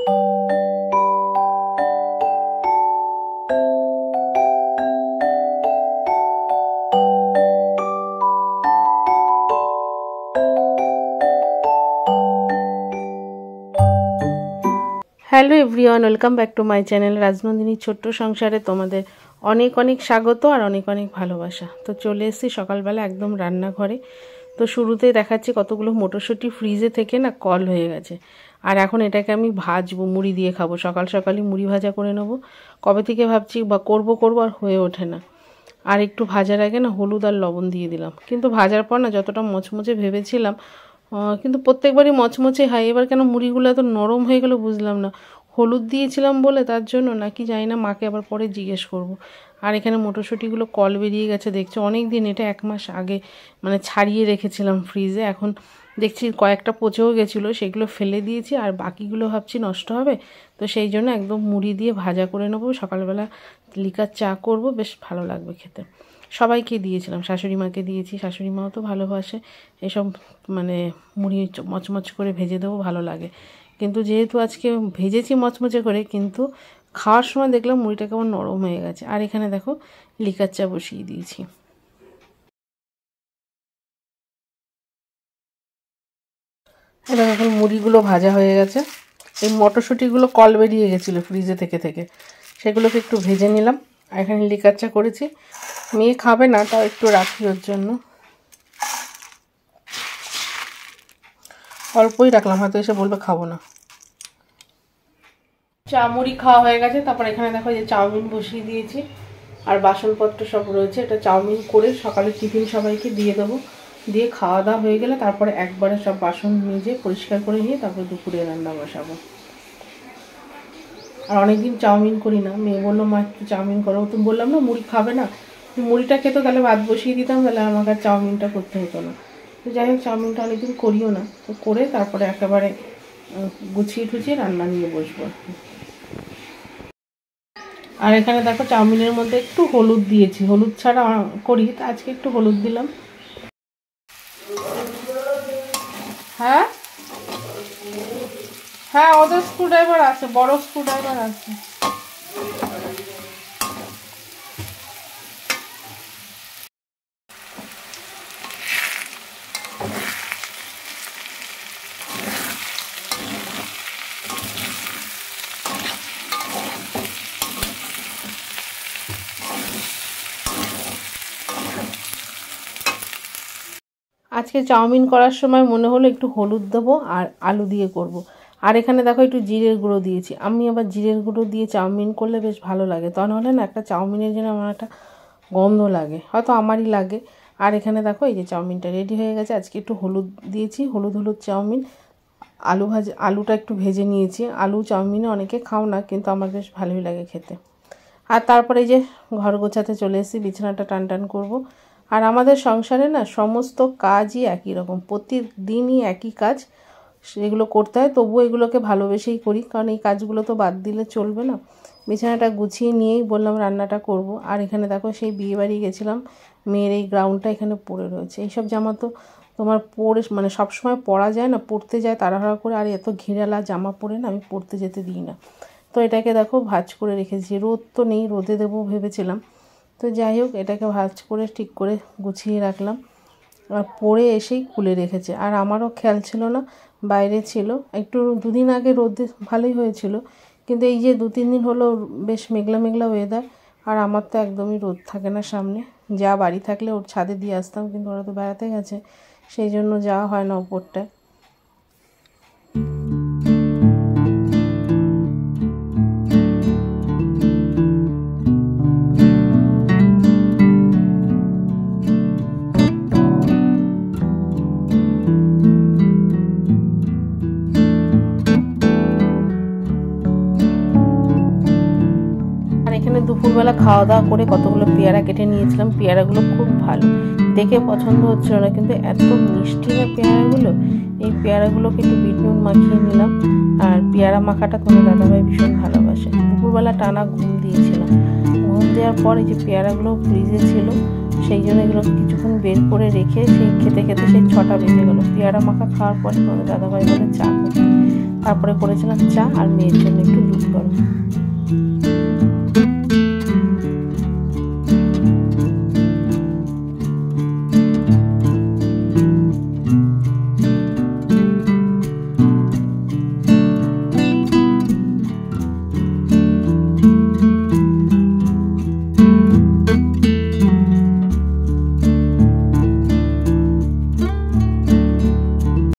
Hello everyone, welcome back to my channel রাজনন্দিনীর ছোট্ট সংসারে তোমাদের অনেক অনেক স্বাগত আর অনেক অনেক ভালোবাসা। তো চলে এসেছি সকালবেলা একদম রান্নাঘরে। তো শুরুতেই দেখাচ্ছি কতগুলো মটরশুঁটি ফ্রিজে থেকে না কল হয়ে গেছে, আর এখন এটাকে আমি ভাজবো, মুড়ি দিয়ে খাবো। সকাল সকালই মুড়ি ভাজা করে নেবো। কবে থেকে ভাবছি বা করবো আর হয়ে ওঠে না। আর একটু ভাজার আগে না হলুদ আর লবণ দিয়ে দিলাম, কিন্তু ভাজার পর না যতটা মচমচে ভেবেছিলাম কিন্তু প্রত্যেকবারই মচমচে হয়, এবার কেন মুড়িগুলো এত নরম হয়ে গেল বুঝলাম না। হলুদ দিয়েছিলাম বলে তার জন্য নাকি জানি না, মাকে আবার পরে জিজ্ঞেস করব। আর এখানে মটরশুঁটিগুলো কল বেরিয়ে গেছে দেখছো, অনেক দিন, এটা 1 মাস আগে মানে ছাড়িয়ে রেখেছিলাম ফ্রিজে। এখন দেখছি কয়েকটা পচেও গেছিলো, সেগুলো ফেলে দিয়েছি, আর বাকিগুলো ভাবছি নষ্ট হবে। তো সেই জন্য একদম মুড়ি দিয়ে ভাজা করে নেবো। সকালবেলা লিকার চা করব, বেশ ভালো লাগবে খেতে। সবাইকে দিয়েছিলাম, শাশুড়ি মাকে দিয়েছি, শাশুড়ি মাও তো ভালোবাসে এসব, মানে মুড়ি মচমচ করে ভেজে দেবো, ভালো লাগে। কিন্তু যেহেতু আজকে ভেজেছি মচমচে করে, কিন্তু খাওয়ার সময় দেখলাম মুড়িটা কেমন নরম হয়ে গেছে। আর এখানে দেখো লিকার চা বসিয়ে দিয়েছি। এটা এখন মুড়িগুলো ভাজা হয়ে গেছে। এই মটরশুঁটিগুলো কল বেরিয়ে গেছিলো ফ্রিজে থেকে থেকে, সেগুলোকে একটু ভেজে নিলাম। আর এখানে লিকার চা করেছি, মেয়ে খাবে না, তাও একটু রাখি ওর জন্য। অল্পই রাখলাম, হয়তো এসে বলবে খাবো না। চা মুড়ি খাওয়া হয়ে গেছে। তারপর এখানে দেখো যে চাউমিন বসিয়ে দিয়েছি, আর বাসনপত্র সব রয়েছে। এটা চাউমিন করে সকালে টিফিন সবাইকে দিয়ে দেবো, দিয়ে খাওয়া দাওয়া হয়ে গেলে তারপরে একবারে সব বাসন নিজে পরিষ্কার করে নিয়ে তারপর দুপুরে রান্না বসাবো। আর অনেকদিন চাউমিন করি না, মেয়ে বললো মা একটু চাউমিন করো। তো বললাম না মুড়ি খাবে না, মুড়িটা খেতো তাহলে ভাত বসিয়ে দিতাম, তাহলে আমাকে আর চাউমিনটা করতে হতো না। তো যাই হোক, চাউমিনটা অনেকদিন করিও না, তো করে তারপরে একেবারে গুছিয়ে টুছিয়ে রান্না নিয়ে বসবো। আর এখানে দেখো চাউমিনের মধ্যে একটু হলুদ দিয়েছি, হলুদ ছাড়া করি, তো আজকে একটু হলুদ দিলাম। হ্যাঁ হ্যাঁ, ওদের স্ক্রুড্রাইভার আছে, বড় স্ক্রুড্রাইভার আছে। আজকে চাউমিন করার সময় মনে হলো একটু হলুদ দেবো আর আলু দিয়ে করব। আর এখানে দেখো একটু জিরের গুঁড়ো দিয়েছি। আমি আবার জিরের গুঁড়ো দিয়ে চাউমিন করলে বেশ ভালো লাগে, তা নাহলে না একটা চাউমিনের জন্য আমার একটা গন্ধ লাগে, হয়তো আমারই লাগে। আর এখানে দেখো এই যে চাউমিনটা রেডি হয়ে গেছে। আজকে একটু হলুদ দিয়েছি, হলুদ চাউমিন। আলুটা একটু ভেজে নিয়েছি। আলু চাউমিনে অনেকে খাও না, কিন্তু আমার বেশ ভালোই লাগে খেতে। আর তারপরে এই যে ঘর গোছাতে চলে এসেছি, বিছানাটা টান করব। আর আমাদের সংসারে না সমস্ত কাজই একই রকম, প্রতিদিনই একই কাজ, সেগুলো করতে হয়। তবুও এগুলোকে ভালোবেসেই করি, কারণ এই কাজগুলো তো বাদ দিলে চলবে না। বিছানাটা গুছিয়ে নিয়েই বললাম রান্নাটা করব। আর এখানে দেখো সেই বিয়েবাড়ি গেছিলাম, মেয়ের এই গ্রাউন্ডটা এখানে পড়ে রয়েছে। এইসব জামা তো তোমার পরে মানে সবসময় পরা যায় না, পরতে যায় তাড়াহুড়া করে, আর এত ঘেরালা জামা পরে না আমি পরতে যেতে দিই না। তো এটাকে দেখো ভাঁজ করে রেখেছি, রোদ তো নেই, রোদে দেবো ভেবেছিলাম। তো যাই হোক, এটাকে ভাঁজ করে ঠিক করে গুছিয়ে রাখলাম। আর পরে এসেই খুলে রেখেছে। আর আমারও খেয়াল ছিল না, বাইরে ছিল। একটু 2 দিন আগে রোদ ভালোই হয়েছিল, কিন্তু এই যে 2-3 দিন হলো বেশ মেঘলা মেঘলা ওয়েদার। আর আমার তো একদমই রোদ থাকে না সামনে। যা বাড়ি থাকলে ওর ছাদে দিয়ে আসতাম, কিন্তু ওরা তো বেড়াতে গেছে, সেই জন্য যাওয়া হয় না ওপরটায়। দুপুরবেলা খাওয়া দাওয়া করে কতগুলো পেয়ারা কেটে নিয়েছিলাম। পেয়ারাগুলো খুব ভালো, দেখে পছন্দ হচ্ছিল না, কিন্তু এত মিষ্টি না পেয়ারাগুলো। এই পেয়ারাগুলোকে একটু বিট নুন মাখিয়ে নিলাম। আর পেয়ারা মাখাটা তোমার দাদাভাই ভীষণ ভালোবাসে। দুপুরবেলা টানা ঘুম দিয়েছিলাম, ঘুম দেওয়ার পর এই যে পেয়ারাগুলো ফ্রিজে ছিল, সেই জন্য এগুলো কিছুক্ষণ বের করে রেখে সেই খেতে খেতে সেই 6টা বেজে গেলো। পেয়ারা মাখা খাওয়ার পরে তোমার দাদাভাই বলে চা করতে। তারপরে করেছিলাম চা আর মেয়ের জন্য একটু দুধ গরম।